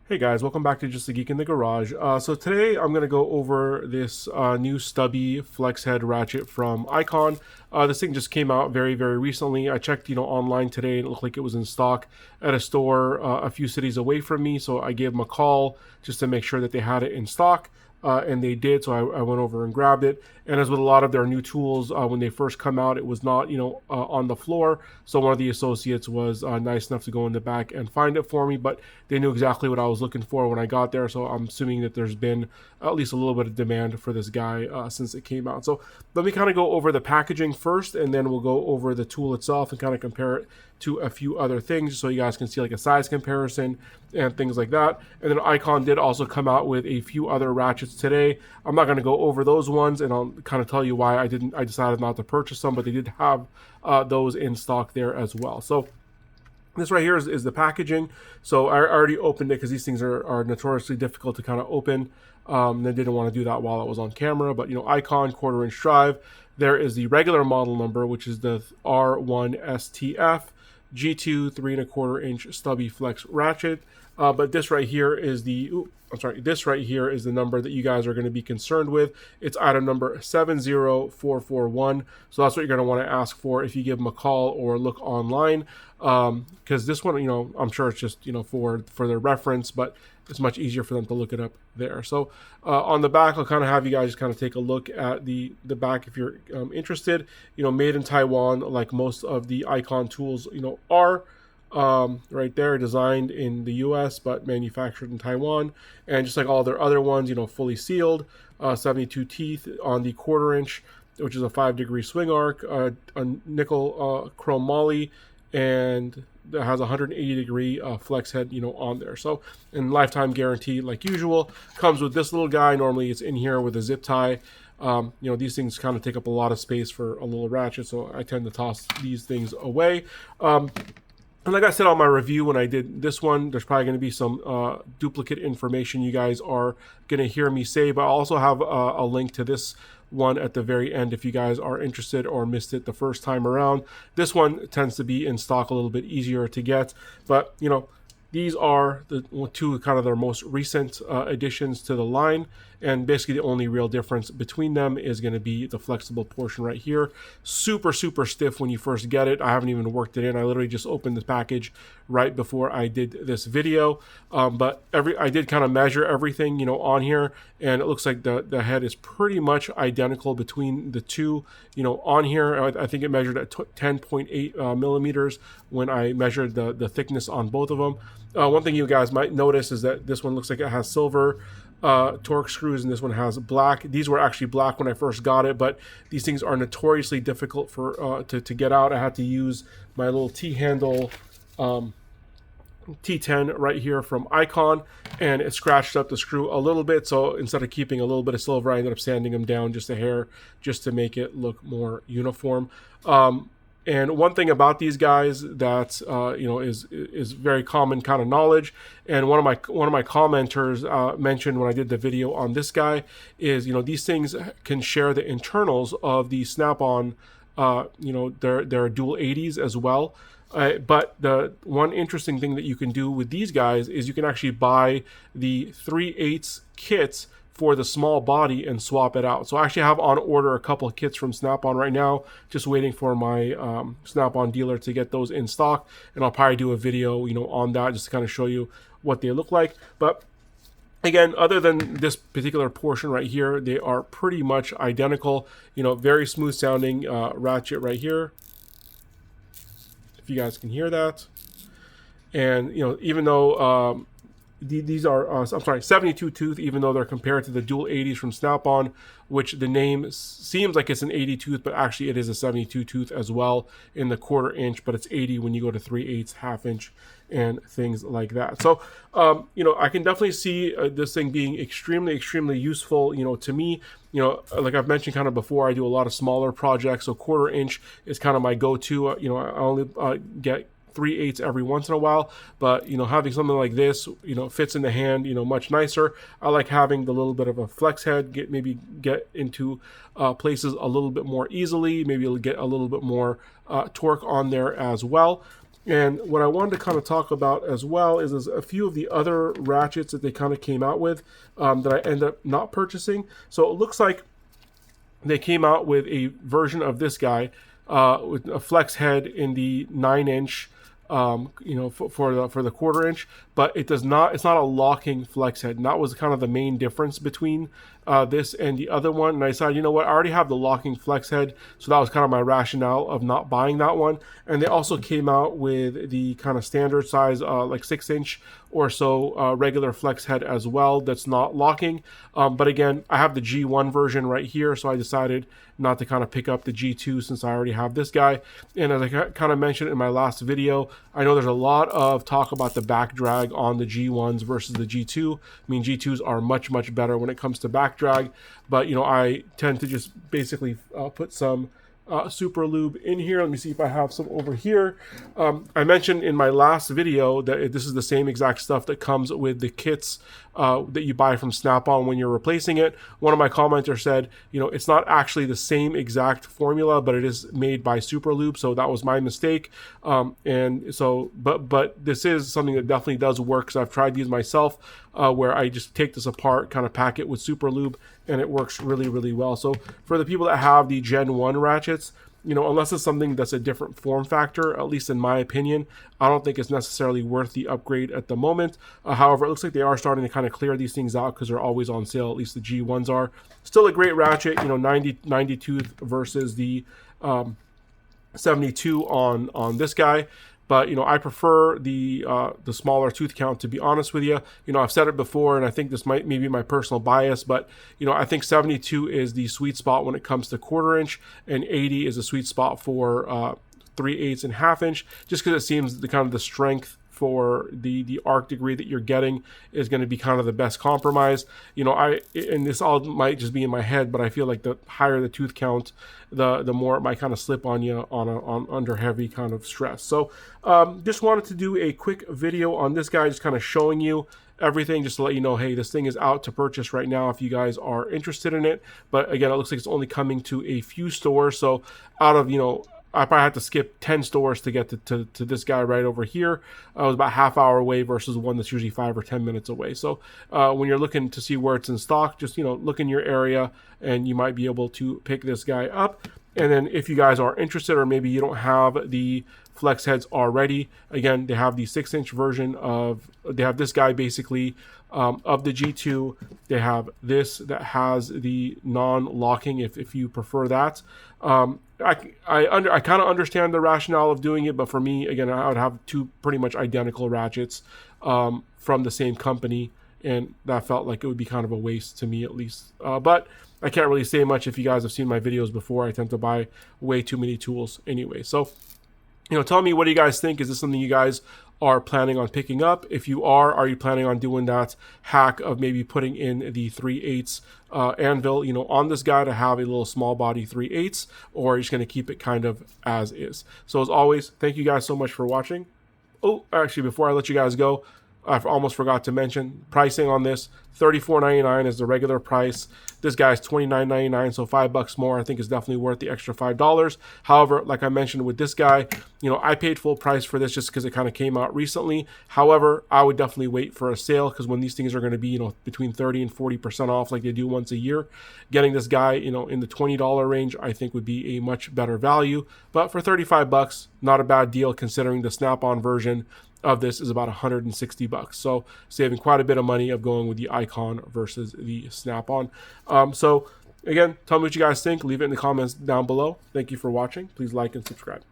Hey guys, welcome back to Just a Geek in the Garage. So today I'm going to go over this new Stubby Flex Head Ratchet from Icon. This thing just came out very recently. I checked, online today and it looked like it was in stock at a store a few cities away from me. So I gave them a call just to make sure that they had it in stock. And they did, so I went over and grabbed it. And as with a lot of their new tools, when they first come out, it was not, on the floor. So one of the associates was nice enough to go in the back and find it for me, but they knew exactly what I was looking for when I got there. So I'm assuming that there's been at least a little bit of demand for this guy since it came out. So let me kind of go over the packaging first, and then we'll go over the tool itself and kind of compare it to a few other things so you guys can see like a size comparison and things like that. And then Icon did also come out with a few other ratchets today. I'm not going to go over those ones, and I'll kind of tell you why I decided not to purchase them, but they did have those in stock there as well. So this right here is the packaging. So I already opened it because these things are notoriously difficult to kind of open. They didn't want to do that while I was on camera, but Icon 1/4 inch drive. There is the regular model number, which is the R1STF G2 3 1/4 inch Stubby Flex Ratchet. But this right here is this right here is the number that you guys are going to be concerned with. It's item number 70441. So that's what you're going to want to ask for if you give them a call or look online. Because this one, I'm sure it's just, for their reference, but it's much easier for them to look it up there. So on the back, I'll kind of have you guys kind of take a look at the back if you're interested. Made in Taiwan, like most of the Icon tools, are. Right there, designed in the US but manufactured in Taiwan, and just like all their other ones, fully sealed, 72 teeth on the 1/4 inch, which is a 5-degree swing arc, a nickel chrome moly, and that has a 180-degree flex head on there. So, and lifetime guarantee like usual. Comes with this little guy. Normally it's in here with a zip tie. These things kind of take up a lot of space for a little ratchet, so I tend to toss these things away. And like I said on my review when I did this one, there's probably going to be some duplicate information you guys are going to hear me say, but I also have a link to this one at the very end if you guys are interested or missed it the first time around. This one tends to be in stock a little bit easier to get, but these are the two kind of their most recent additions to the line, and basically the only real difference between them is going to be the flexible portion right here. Super stiff when you first get it. I haven't even worked it in. I literally just opened the package right before I did this video, but I did kind of measure everything on here, and it looks like the head is pretty much identical between the two. On here I think it measured at 10.8 millimeters when I measured the thickness on both of them. One thing you guys might notice is that this one looks like it has silver torque screws, and this one has black. These were actually black when I first got it, but these things are notoriously difficult for to get out. I had to use my little T-handle T10 right here from Icon, and it scratched up the screw a little bit. So instead of keeping a little bit of silver, I ended up sanding them down just a hair just to make it look more uniform. And one thing about these guys that is very common kind of knowledge, and one of my commenters mentioned when I did the video on this guy is these things can share the internals of the Snap-on, their dual 80s as well. But the one interesting thing that you can do with these guys is you can actually buy the 3/8 kits for the small body and swap it out. So I actually have on order a couple of kits from Snap-on right now, just waiting for my Snap-on dealer to get those in stock, and I'll probably do a video on that just to kind of show you what they look like. But again, other than this particular portion right here, they are pretty much identical. Very smooth sounding ratchet right here, if you guys can hear that. And even though these are, I'm sorry, 72 tooth, even though they're compared to the dual 80s from Snap-on, which the name seems like it's an 80 tooth, but actually it is a 72 tooth as well in the 1/4 inch, but it's 80 when you go to 3/8, 1/2 inch, and things like that. So, I can definitely see this thing being extremely useful, to me. Like I've mentioned kind of before, I do a lot of smaller projects, so 1/4 inch is kind of my go-to. I only get 3/8 every once in a while, but having something like this fits in the hand much nicer. I like having the little bit of a flex head, get into places a little bit more easily, maybe you'll get a little bit more torque on there as well. And what I wanted to kind of talk about as well is a few of the other ratchets that they kind of came out with that I ended up not purchasing. So it looks like they came out with a version of this guy with a flex head in the 9-inch, you know, for the 1/4 inch, but it's not a locking flex head. And that was kind of the main difference between this and the other one. And I decided, you know what, I already have the locking flex head, so that was kind of my rationale of not buying that one. And they also came out with the kind of standard size, like 6-inch or so regular flex head as well, that's not locking. But again, I have the G1 version right here, so I decided not to kind of pick up the G2 since I already have this guy. And as I kind of mentioned in my last video, I know there's a lot of talk about the back drag on the G1s versus the G2. I mean, G2s are much better when it comes to back drag, but you know, I tend to just basically put some super lube in here. Let me see if I have some over here. I mentioned in my last video that this is the same exact stuff that comes with the kits that you buy from Snap-on when you're replacing it. One of my commenters said, you know, it's not actually the same exact formula, but it is made by Super Lube, so that was my mistake. And so, but this is something that definitely does work, because I've tried these myself, where I just take this apart, kind of pack it with Super Lube, and it works really well. So for the people that have the Gen 1 ratchets, you know, unless it's something that's a different form factor, at least in my opinion, I don't think it's necessarily worth the upgrade at the moment. However, it looks like they are starting to kind of clear these things out because they're always on sale. At least the G1s are. Still a great ratchet, you know, 90 tooth versus the 72 on this guy. But, you know, I prefer the smaller tooth count, to be honest with you. You know, I've said it before, and I think this might be my personal bias, but, you know, I think 72 is the sweet spot when it comes to 1/4 inch, and 80 is a sweet spot for 3/8 and 1/2 inch, just because it seems the kind of the strength for the arc degree that you're getting is going to be kind of the best compromise. You know, and this all might just be in my head, but I feel like the higher the tooth count, the more it might kind of slip on you on under heavy kind of stress. So just wanted to do a quick video on this guy, just kind of showing you everything, just to let you know, hey, this thing is out to purchase right now if you guys are interested in it. But again, it looks like it's only coming to a few stores, so out of, you know, I probably had to skip 10 stores to get to this guy right over here. I was about half hour away versus one that's usually 5 or 10 minutes away. So when you're looking to see where it's in stock, just, you know, look in your area and you might be able to pick this guy up. And then if you guys are interested, or maybe you don't have the flex heads already, again, they have the 6-inch version they have this guy basically of the G2. They have this that has the non-locking if you prefer that. I kind of understand the rationale of doing it, but for me, again, I would have two pretty much identical ratchets from the same company, and that felt like it would be kind of a waste to me, at least. But I can't really say much. If you guys have seen my videos before, I tend to buy way too many tools anyway. So, you know, tell me, what do you guys think? Is this something you guys are planning on picking up? If you are you planning on doing that hack of maybe putting in the 3/8 anvil, you know, on this guy to have a little small body 3/8, or are you just going to keep it kind of as is? So as always, thank you guys so much for watching. Oh, actually, before I let you guys go, I almost forgot to mention pricing on this. $34.99 is the regular price. This guy's $29.99, so $5 more. I think is definitely worth the extra $5. However, like I mentioned with this guy, you know, I paid full price for this just because it kind of came out recently. However, I would definitely wait for a sale, because when these things are going to be, you know, between 30 and 40% off like they do once a year, getting this guy, you know, in the $20 range, I think would be a much better value. But for $35, not a bad deal considering the Snap-on version of this is about $160. So saving quite a bit of money of going with the Icon versus the Snap-on. So again, tell me what you guys think. Leave it in the comments down below. Thank you for watching. Please like and subscribe.